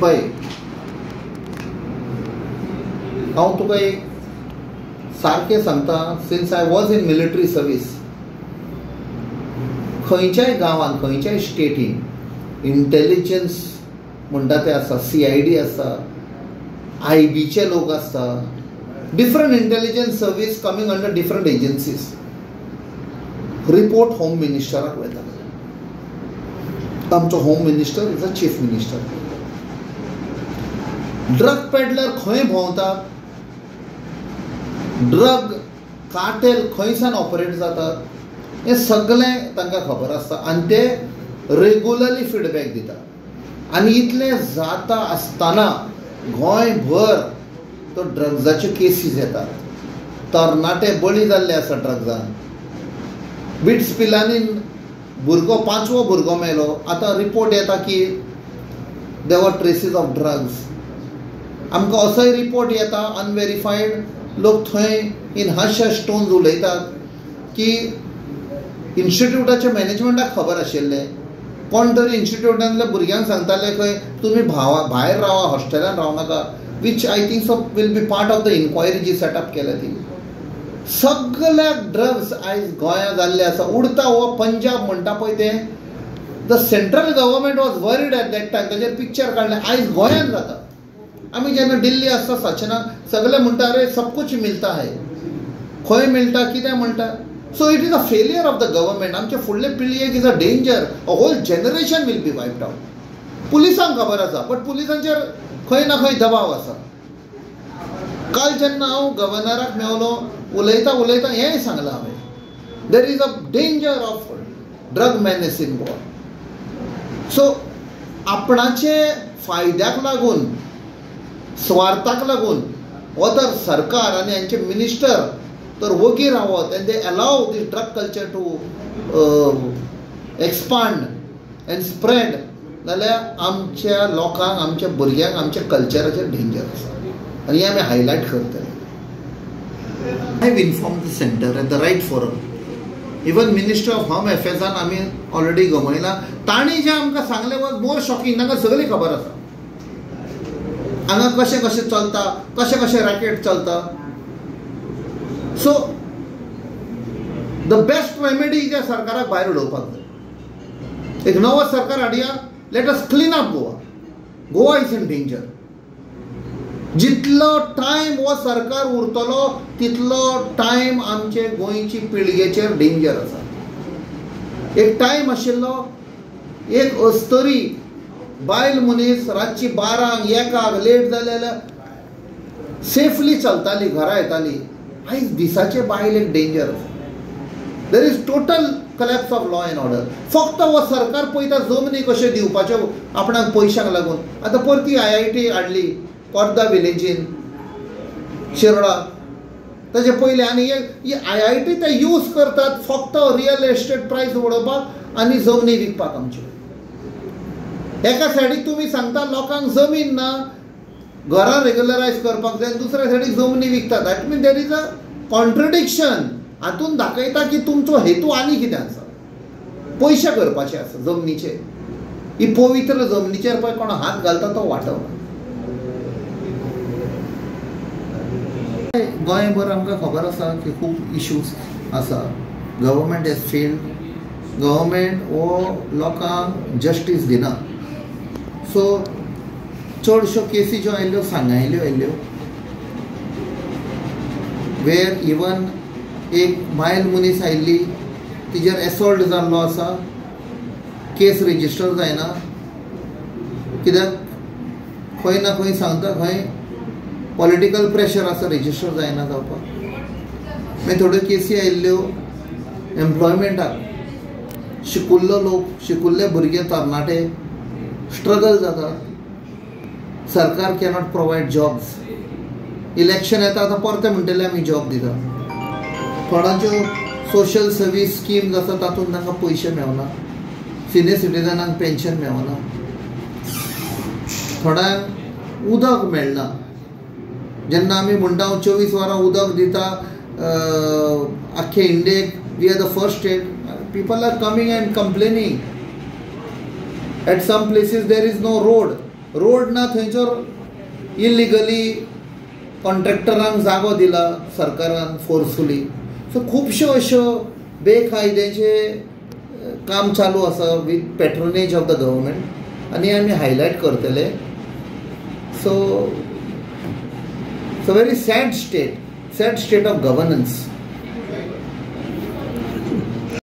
पळय हांव तुका एक सारकें सांगता, since I was in military service, खंयच्याय गांवांत खंयच्याय स्टेटीन इंटेलिजन्स म्हणटा ते आसा, CID आसा, IBचे लोक आसता, different intelligence service coming under different agencies. Report home मिनिस्टराक वयता. आमचो home minister is a chief minister. Drug peddler खंय भोंवतात, ड्रग कार्टेल खंयसान ऑपरेट जातात, हें सगळें तांकां खबर आसता आनी ते रेगुलरली फीडबॅक दितात. आनी इतलें जाता आसतना गोंयभर तो ड्रग्जाच्यो केसीस येतात. तरणाटे बळी जाल्ले आसा ड्रग्जान. बिट्स पिलांनी भुरगो 5वो भुरगो मेलो. आतां रिपोर्ट येता की देवर ट्रेसीस ऑफ ड्रग्स. आमकां असोय रिपोर्ट येता अनवेरीफाईड, लोक थंय इन हश हश टोन्स उलयतात की इन्स्टिट्यूटाच्या मॅनेजमेंटाक खबर आशिल्लें, कोण तरी इन्स्टिट्यूटांतल्या भुरग्यांक सांगताले खंय तुमी भायर रावा, हॉस्टेलान रावं नाका, which I think so will be part of the inquiry जी सेटअप केल्या ती. सगळ्याक ड्रग्स आयज गोंयांत जाल्ले आसा. उरता हो पंजाब म्हणटा पळय ते, the central government was worried eight that time, ताचेर पिक्चर काडलें. आयज गोंयांत जाता. आमी जेन्ना दिल्ली आसता सचना सगळे म्हणटा अरे सब कुछ मिलता है, खंय मेळटा कितें म्हणटा. So it is a failure of the government. आमचे फुडले पिळगेक is a danger. A whole generation will be wiped out. पुलिसांक खबर आसा बट पुलिसांचेर खंय ना खंय दबाव आसा. काल जेन्ना हांव गव्हर्नराक मेवलो उलयता हेंय सांगलां हांवें, there is a danger of drug menace in Goa. So आपणाचे फायद्याक लागून, स्वार्थाक लागून हो तर सरकार आनी हांचे मिनिस्टर तर वगी रावत and they allow this drug culture to expand and spread, जाल्यार आमच्या लोकांक, आमच्या भुरग्यांक, आमच्या कल्चराचेर डेंजर आसा. आनी हें आमी हायलायट करतले. I have inform the centre at the right forum. Even minister of home अफेर्सान आमी ऑलरेडी गमयला. तांणी जें आमकां सांगलें वॉज मोर शॉकिंग. तांकां सगळी खबर आसा हांगा कशें कशें चलता, कशें कशें रॅकेट चलता. सो द बेस्ट रेमेडी ज्या सरकाराक भायर उडोवपाक जाय. एक नवो सरकार हाडया, let us clean up Goa. Goa is in danger. जितलो टायम हो सरकार उरतलो तितलो टायम आमचे गोंयची पिळगेचेर डेंजर आसा. एक टायम आशिल्लो, एक अस्तरी बायल मनीस रातची 12 1 लेट जाले जाल्यार सेफली चलताली, घरा येताली. आयज दिसाचे बायल एक डेंजर आसा. There is total collapse of law and order. फक्त हो सरकार पळयता जमनी कश्यो दिवपाच्यो आपणाक पयशांक लागून. आतां परती IIT हाडली कोर्दा विलेजीन शिरोडा. ताचे पयले आनी ही IIT ते यूज करतात फक्त रियल एस्टेट प्रायस उडोवपाक आनी जमनी विकपाक आमच्यो. एका सायडीक तुमी सांगता लोकांक जमीन ना, घरां रेग्युलरायज करपाक जाय, दुसऱ्या सायडीक जमनी विकता. That mean there is a contradiction. हातून दाखयता की तुमचो हेतू आनी कितें आसा, पयशे करपाचे आसा जमनीचे. ही पवित्र जमनीचेर पळय कोण हात घालता तो वांटवना. गोंयभर आमकां खबर आसा की खूब इश्यूज आसा. Government hedge failed. गव्हर्मेंट हो लोकांक जस्टीस दिना. सो चडश्यो केसी ज्यो आयल्यो सांगायल्यो आयल्यो, वेर इवन एक बायल मनीस आयिल्ली तिजेर एसॉल्ट जाल्लो आसा, केस रेजिस्टर जायना. कित्याक खंय ना खंय सांगता खंय पॉलिटिकल प्रेशर आसा, रेजिस्टर जायना जावपाक. मागीर थोड्यो केसी आयिल्ल्यो एम्प्लॉयमेंटाक. शिकुल्लो लोक, शिकुल्ले भुरगे तरणाटे स्ट्रगल जातात. सरकार कॅनॉट प्रोवायड जॉब्स. इलेक्शन येता आतां परते म्हणटले आमी जॉब दिता. थोड्यांच्यो सोशल सर्वीस स्किम्स आसा तातूंत तांकां पयशे मेळना. सिनियर सिटीजनांक पेन्शन मेळना. थोड्यांक उदक मेळना. जेन्ना आमी म्हणटा 24 वरां उदक दिता आख्खे इंडियेक, we are the first state, people are coming and complaining. At some places there is no road. Road ना थंयसर इलिगली कॉन्ट्रॅक्टरांक जागो दिला सरकारान फोर्सफुली. सो खुबश्यो अश्यो बेकायद्याचे काम चालू आसा विथ पॅट्रोनेज ऑफ द गव्हर्मेंट आनी आमी हायलायट करतले. So very sad state of governance.